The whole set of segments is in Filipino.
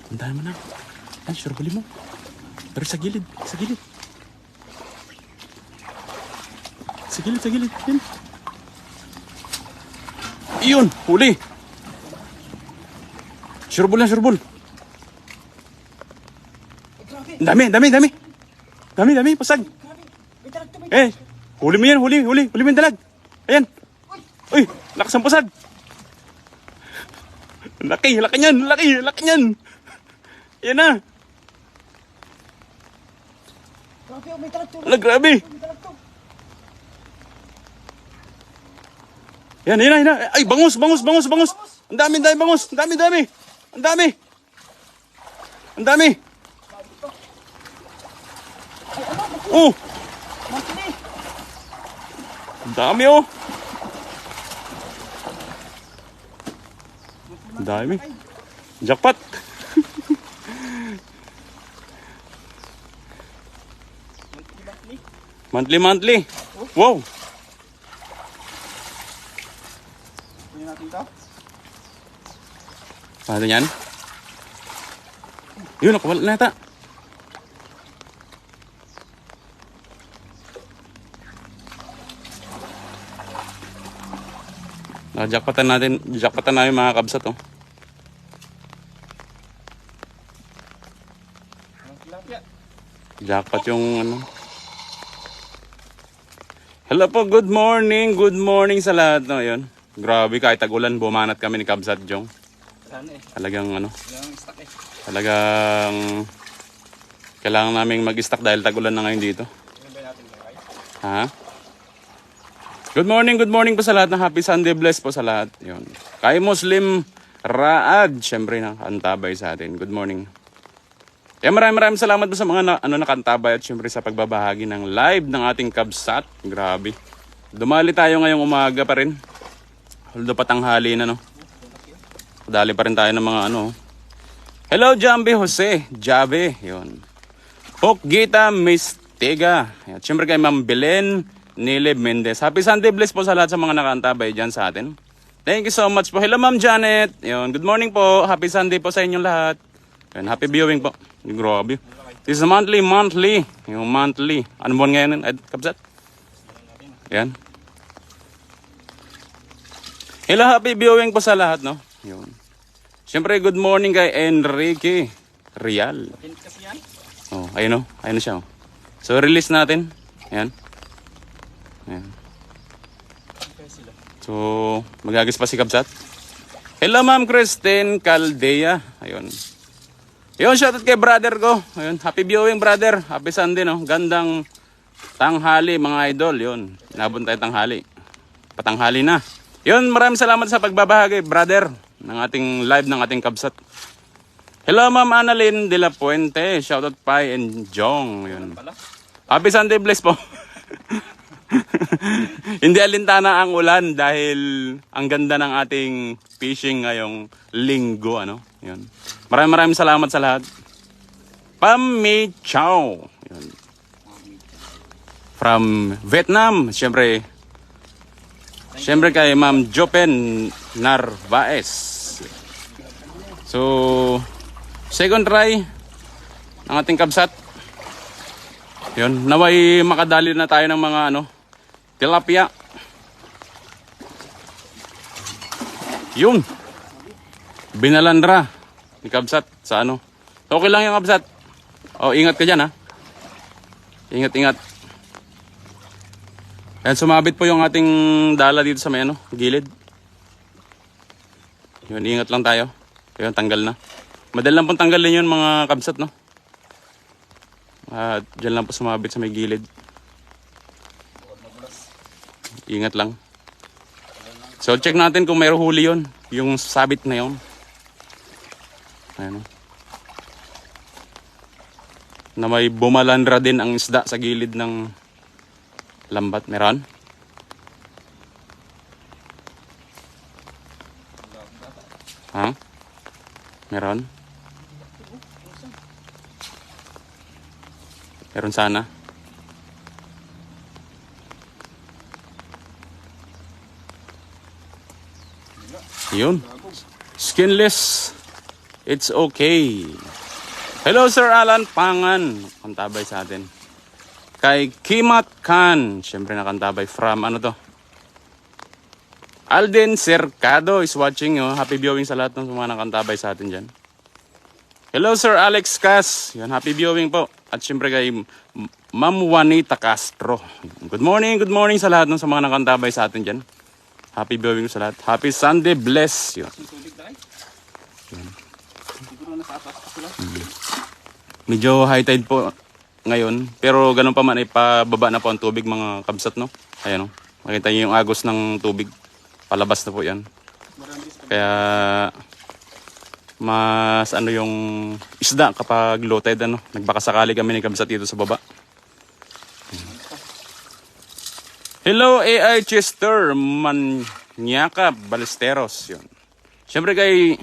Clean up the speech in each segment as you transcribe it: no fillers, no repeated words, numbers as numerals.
Ang dami mo na. Ay, sure, huli mo. Pero sa gilid, sa gilid. Sa gilid, sa gilid. Yan. Iyon, huli. Sureball na, sureball. Dami, dami, dami. Dami, dami, pasag. Eh, huli mo yan, huli mo yung dalag. Ayan. Uy, lakas ang pasag. Laki niyan. Yan na. Grabe. Yan. Ay, bangus. Ang dami, bangus. Ang dami. Oh. Ang dami, oh. Ang dami. Jackpot. Monthly. Wow. Tingnan natin ito. Paano yan? Yun, nakawala na yata. Jackpotan namin mga kabsat, oh. Jackpot yung ano. Hello po, good morning sa lahat, no, yun. Grabe, kahit tag-ulan, bumanat kami ni Kabsat Jong. Talagang ano, talagang kailangan naming mag-stock dahil tag-ulan na ngayon dito. Ha? Good morning po sa lahat. Happy Sunday, bless po sa lahat. Yun. Kay Muslim Raad, syempre nakantabay sa atin. Good morning. Kaya maraming salamat po sa mga nakantabay at syempre sa pagbabahagi ng live ng ating Kabsat. Grabe. Dumali tayo ngayong umaga pa rin. Although patanghali na, no. Dali pa rin tayo ng mga ano. Hello, Jambe Jose. Jabe. Yun. Hook Gita Mistega. At syempre kay Ma'am Belen Nileb Mendez. Happy Sunday, bless po sa lahat sa mga nakantabay dyan sa atin. Thank you so much po. Hello, Ma'am Janet. Yun. Good morning po. Happy Sunday po sa inyong lahat. Yun. Happy viewing po. Grabe. This is monthly. Yung monthly. Ano buwan ngayon, Kabsat? Yan. Hello, happy viewing po sa lahat, no? Yun. Siyempre, good morning kay Enrique Real. Oh, ayun, no? Ayun siya, oh. So, release natin. Yan. Ayan. So, magagis pa si Kabsat. Hello, Ma'am Christine Caldea. Ayun. Yun, shoutout kay brother ko. Ayun, happy viewing, brother. Happy Sunday, no? Gandang tanghali, mga idol. Yun, inabot tayo tanghali. Patanghali na. Yun, maraming salamat sa pagbabahagi, brother, ng ating live ng ating Kabsat. Hello, Ma'am Annalyn de la Puente. Shoutout Pai and Jong. Yun. Happy Sunday, bless po. Hindi alintana ang ulan dahil ang ganda ng ating fishing ngayong linggo, ano? Yun. Maraming salamat sa lahat. Pam Mi Chow. Yun. From Vietnam, siyempre kay Ma'am Jopen Narvaez. So, second try ng ating Kabsat. Yun, naway makadali na tayo ng mga ano, tilapia. Yun. Binalandra ni Kabsat sa ano. Okay lang yung Kabsat. Oh, ingat ka dyan, ha. Ingat. Ayan, sumabit po yung ating dala dito sa may ano, gilid. Yun, ingat lang tayo. Yun, tanggal na. Madali lang pong tanggalin yun mga Kabsat, no. At dyan lang po sumabit sa may gilid. Ingat lang. So check natin kung mayroong huli yun. Yung sabit na yun. Ayan. Na may bumalandra din ang isda sa gilid ng lambat. Meron? Ha? Meron? Meron sana. Yun. Skinless. It's okay. Hello Sir Alan Pangan, kantabay sa atin. Kay Kimat Khan, syempre nakantabay from ano to? Alden Cercado is watching. Oh. Happy viewing sa lahat ng mga nakantabay sa atin dyan. Hello Sir Alex Cas, yan, happy viewing po. At syempre kay Ma'am Juanita Castro. Good morning sa lahat ng mga nakantabay sa atin dyan. Happy viewing sa lahat. Happy Sunday bless. Yun. Tubig tayo. Siguro nasa atas pa sila. Medyo high tide po ngayon. Pero ganun pa man ay pababa na po ang tubig mga kabsat, no? Ayan, no? Makita niyo yung agos ng tubig. Palabas na po yan. Kaya mas ano yung isda kapag low tide, ano? Nagbakasakali kami ni kabsat dito sa baba. Hello AI Chester Manyaka Balesteros. Yun. Siyempre kay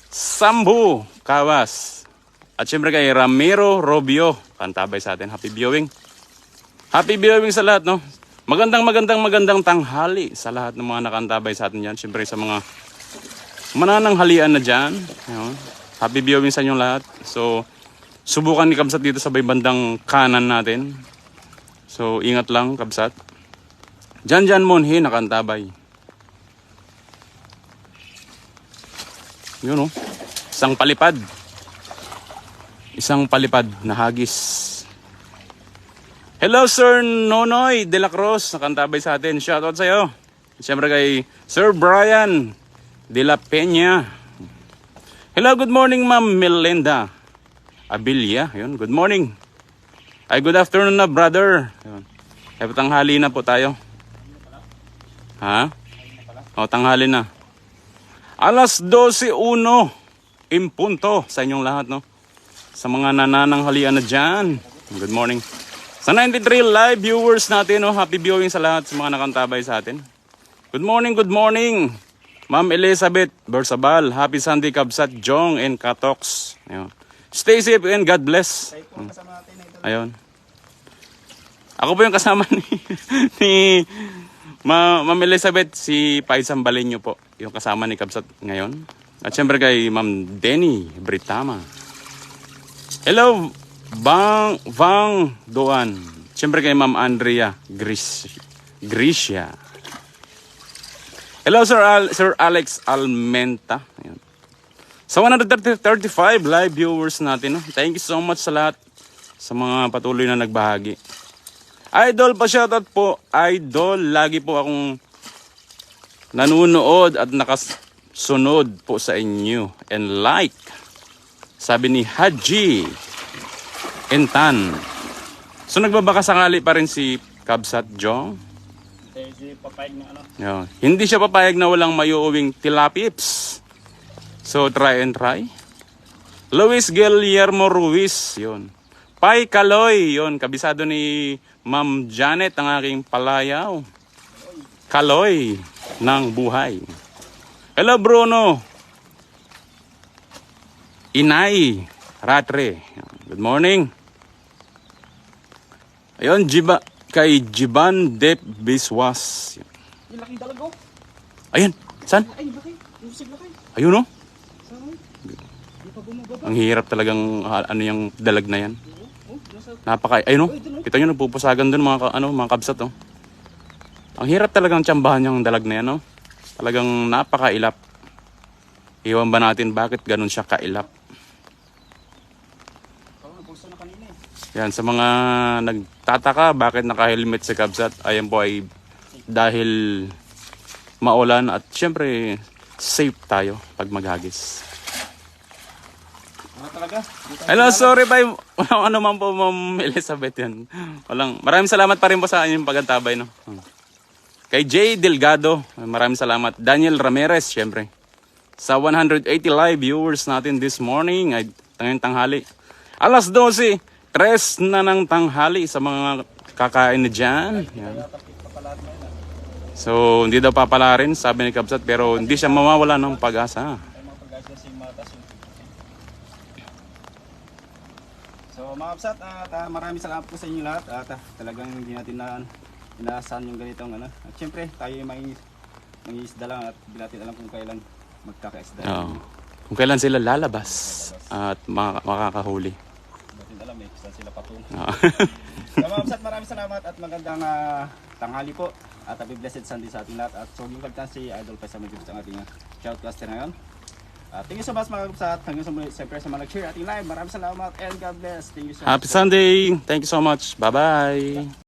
Sambu Kawas. At siyempre kay Ramiro Robio. Kantabay sa atin. Happy viewing. Happy viewing sa lahat, no? Magandang tanghali sa lahat ng mga nakantabay sa atin yan. Siyempre sa mga manananghalian na dyan. Yun. Happy viewing sa inyong lahat. So, subukan ni Kabsat dito sa bandang kanan natin. So, ingat lang, Kabsat. Jan Monhe, nakantabay. Yun, oh. Isang palipad. Isang palipad na hagis. Hello, Sir Nonoy De La Cruz. Nakantabay sa atin. Shoutout sa'yo. Siyempre kay Sir Brian De La Peña. Hello, good morning, Ma'am Melinda Abilia. Yun, good morning. Ay, good afternoon na, brother. Yun. Ay, tanghali na po tayo. Ha? O, tanghali na. Alas 12:01 impunto sa inyong lahat, no? Sa mga nanananghalian na dyan. Good morning. Sa 93 live viewers natin, no? Happy viewing sa lahat sa mga nakantabay sa atin. Good morning. Ma'am Elizabeth Bersabal. Happy Sunday, Kabsat, Jong, and Katox. Ayun. Stay safe and God bless. Ayun. Ako po yung kasama ni Ma'am Elizabeth, si Paisam Balenyo po. Yung kasama ni Kabsat ngayon. At syempre kay Ma'am Denny Britama. Hello, Vang Doan. Syempre kay Ma'am Andrea Grisha. Hello, Sir Alex Almenta. Ayan. Sa 135 live viewers natin, no? Thank you so much sa lahat sa mga patuloy na nagbahagi. Idol, pa-shoutout po. Idol, lagi po akong nanunood at nakasunod po sa inyo. And like, sabi ni Haji Entan. So nagbabaka sakali pa rin si Kabsat Jong. Hindi papayag na ano. Yo, hindi siya papayag na walang mayuuwing tilapips. So try and try. Luis Guillermo Ruiz, yun. Pai Kaloy, yun. Kabisado ni Ma'am Janet, ang aking palayaw. Kaloy ng buhay. Hello Bruno. Inay Ratre. Good morning. Ayun, kay Jiban Dep Biswas. Yung laking dalago. Ayun, saan? Ay, laki. Yung sig laki. Ayun, no? Saan? Di pa bumababa. Ang hirap talagang ano yung dalag na yan. Nasa... Ayun, no? Kita nyo, nagpupusagan dun mga kabsat, oh. Ang hirap talagang tsambahan yung dalag na yan, no? Talagang napakailap. Iwan ba natin bakit ganun siya kailap? Yan, sa mga nagtataka bakit naka-helmet si Kabsat, ayan po ay dahil maulan at syempre safe tayo pag maghagis. Talaga? Hello, sorry bye. Walang ano man po, Ma'am Elizabeth yan. Maraming salamat pa rin po sa inyong pagantabay, no? Kay Jay Delgado, maraming salamat. Daniel Ramirez, syempre. Sa 180 live viewers natin this morning, ay tanghali. Alas 12, 3 na ng tanghali sa mga kakain na dyan. Yan. So, hindi daw papala rin, sabi ni Kabsat, pero hindi siya mawawala ng pag-asa. So mga Kabsat, maraming salamat po sa inyo lahat. Talagang hindi natin inaasahan yung ganitong ano. At syempre, tayo may isda lang at hindi natin alam kung kailan magkakaisda. Oo. kung kailan sila lalabas at makakahuli. Natin alam eh, saan sila patungo. Ah. So mga kapsat, maraming salamat at magandang tanghali po. At happy blessed Sunday sa ating lahat. At so yung kaltan si Idol Pesa Magibus ang ating shoutcaster ngayon. Thank you so much mga kapsat. Hanggang sa muli, siyempre sa mga nag-share ating live. Maraming salamat and God bless. Thank you so much. Happy Sunday. Thank you so much. Bye-bye.